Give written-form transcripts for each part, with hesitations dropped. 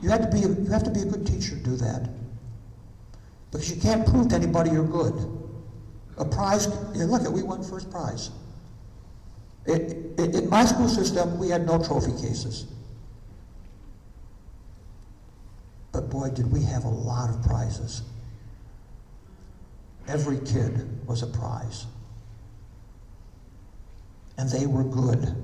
You have to be a good teacher to do that. Because you can't prove to anybody you're good. A prize, look, we won first prize. In my school system, we had no trophy cases. But boy, did we have a lot of prizes. Every kid was a prize. And they were good.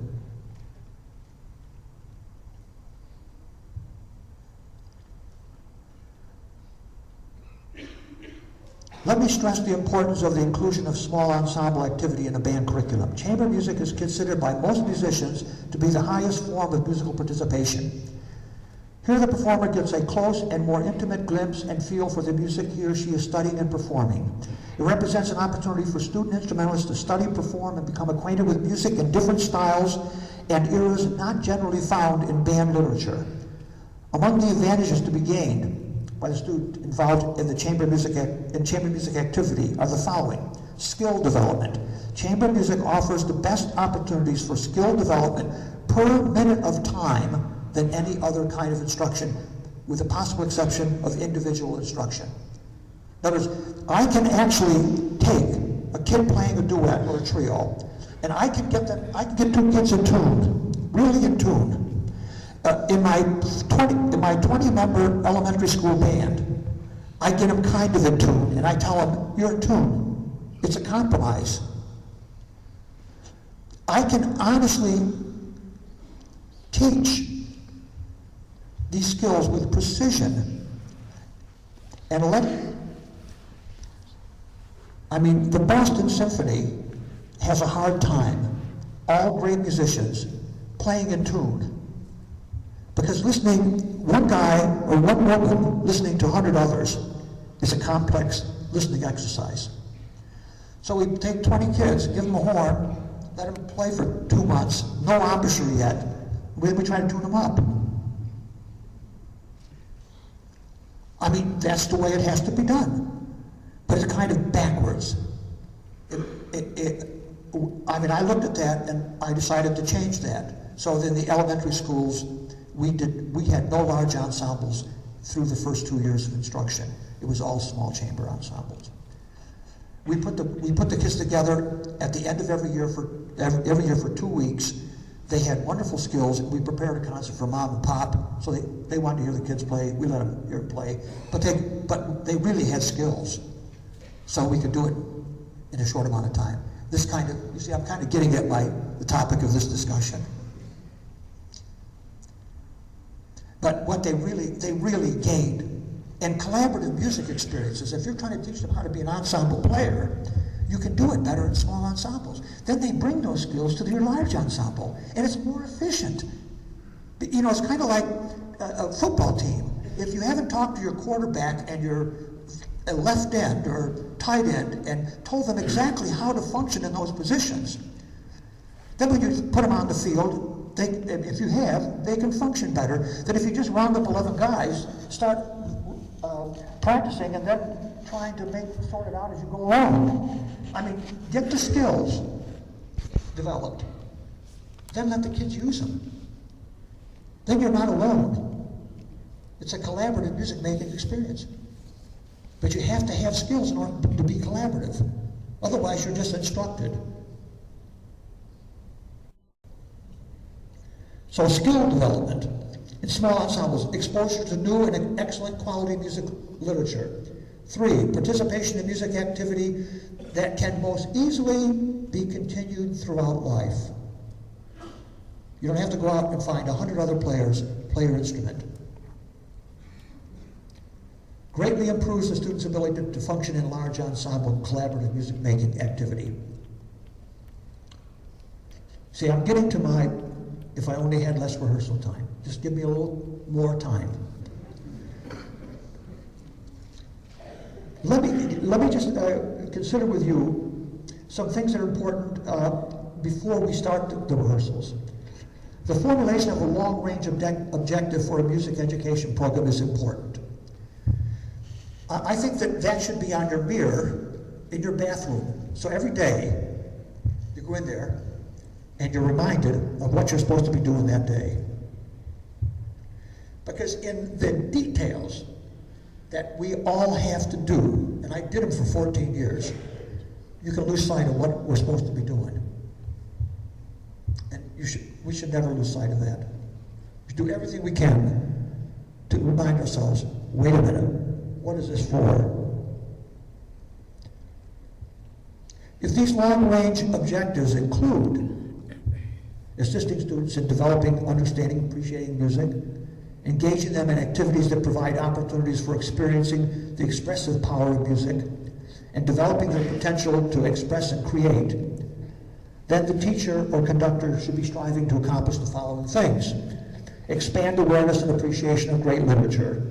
Let me stress the importance of the inclusion of small ensemble activity in the band curriculum. Chamber music is considered by most musicians to be the highest form of musical participation. Here the performer gets a close and more intimate glimpse and feel for the music he or she is studying and performing. It represents an opportunity for student instrumentalists to study, perform, and become acquainted with music in different styles and eras not generally found in band literature. Among the advantages to be gained by the student involved in the chamber music activity are the following. Skill development. Chamber music offers the best opportunities for skill development per minute of time than any other kind of instruction, with the possible exception of individual instruction. In other words, I can actually take a kid playing a duet or a trio, and I can get two kids in tune, really in tune. In my 20-member elementary school band, I get them kind of in tune, and I tell them, you're in tune. It's a compromise. I can honestly teach these skills with precision and the Boston Symphony has a hard time, all great musicians, playing in tune. Because one guy or one woman listening to 100 others is a complex listening exercise. So we take 20 kids, give them a horn, let them play for 2 months, no embouchure yet, we try to tune them up. That's the way it has to be done. But it's kind of backwards. I looked at that and I decided to change that. So in the elementary schools, we had no large ensembles through the first 2 years of instruction. It was all small chamber ensembles. We put the kids together at the end of every year for 2 weeks. They had wonderful skills. We prepared a concert for mom and pop, so they wanted to hear the kids play. We let them hear them play, but they really had skills, so we could do it in a short amount of time. You see, I'm kind of getting at the topic of this discussion. But what they really gained, and collaborative music experiences, if you're trying to teach them how to be an ensemble player, you can do it better in small ensembles. Then they bring those skills to your large ensemble, and it's more efficient. It's kind of like a football team. If you haven't talked to your quarterback and your left end or tight end and told them exactly how to function in those positions, then when you put them on the field, if you have, they can function better than if you just round up 11 guys, start practicing, and then trying to sort it out as you go along. Get the skills developed. Then let the kids use them. Then you're not alone. It's a collaborative music-making experience. But you have to have skills in order to be collaborative. Otherwise, you're just instructed. So skill development in small ensembles, exposure to new and excellent quality music literature. 3, participation in music activity that can most easily be continued throughout life. You don't have to go out and find 100 other players play your instrument. Greatly improves the student's ability to function in large ensemble collaborative music-making activity. See, I'm getting to if I only had less rehearsal time. Just give me a little more time. Let me just consider with you some things that are important before we start the rehearsals. The formulation of a long-range objective for a music education program is important. I think that should be on your mirror in your bathroom. So every day, you go in there, and you're reminded of what you're supposed to be doing that day. Because in the details that we all have to do, and I did them for 14 years, you can lose sight of what we're supposed to be doing. And we should never lose sight of that. We should do everything we can to remind ourselves, wait a minute, what is this for? If these long-range objectives include assisting students in developing, understanding, appreciating music, engaging them in activities that provide opportunities for experiencing the expressive power of music, and developing their potential to express and create, then the teacher or conductor should be striving to accomplish the following things. Expand awareness and appreciation of great literature.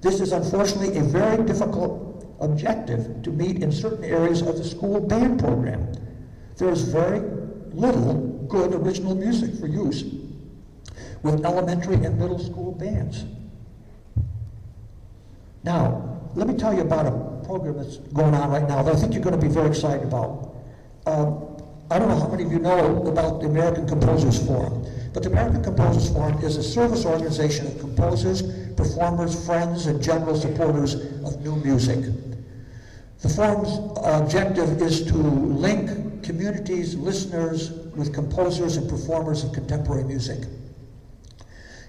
This is unfortunately a very difficult objective to meet in certain areas of the school band program. There is very little good original music for use with elementary and middle school bands. Now, let me tell you about a program that's going on right now that I think you're going to be very excited about. I don't know how many of you know about the American Composers Forum, but the American Composers Forum is a service organization of composers, performers, friends, and general supporters of new music. The forum's objective is to link communities, listeners, with composers and performers of contemporary music.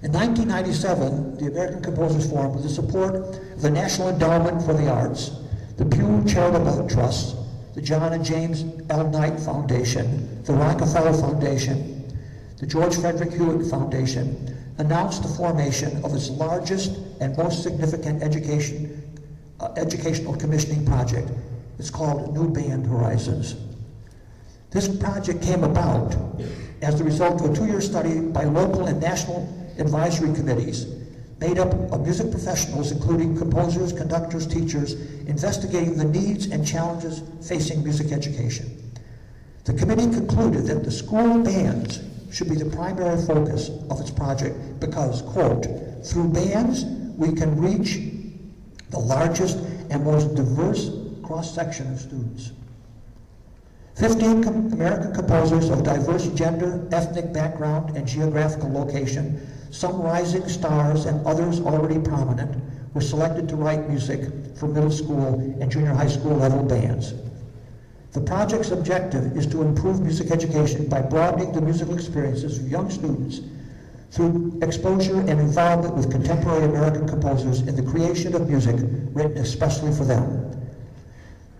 In 1997, the American Composers Forum, with the support of the National Endowment for the Arts, the Pew Charitable Trust, the John and James L. Knight Foundation, the Rockefeller Foundation, the George Frederick Hewitt Foundation, announced the formation of its largest and most significant educational commissioning project. It's called New Band Horizons. This project came about as the result of a 2-year study by local and national advisory committees made up of music professionals, including composers, conductors, teachers, investigating the needs and challenges facing music education. The committee concluded that the school bands should be the primary focus of its project because, quote, through bands we can reach the largest and most diverse cross-section of students. 15 American composers of diverse gender, ethnic background, and geographical location, some rising stars and others already prominent, were selected to write music for middle school and junior high school level bands. The project's objective is to improve music education by broadening the musical experiences of young students through exposure and involvement with contemporary American composers in the creation of music written especially for them.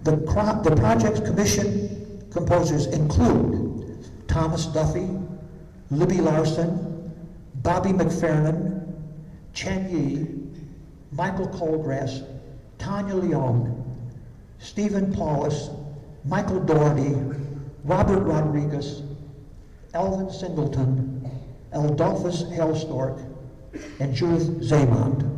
The project's commission composers include Thomas Duffy, Libby Larson, Bobby McFerrin, Chen Yi, Michael Colgrass, Tanya Leone, Stephen Paulus, Michael Doherty, Robert Rodriguez, Elvin Singleton, Adolphus Hailstork, and Judith Zaymond.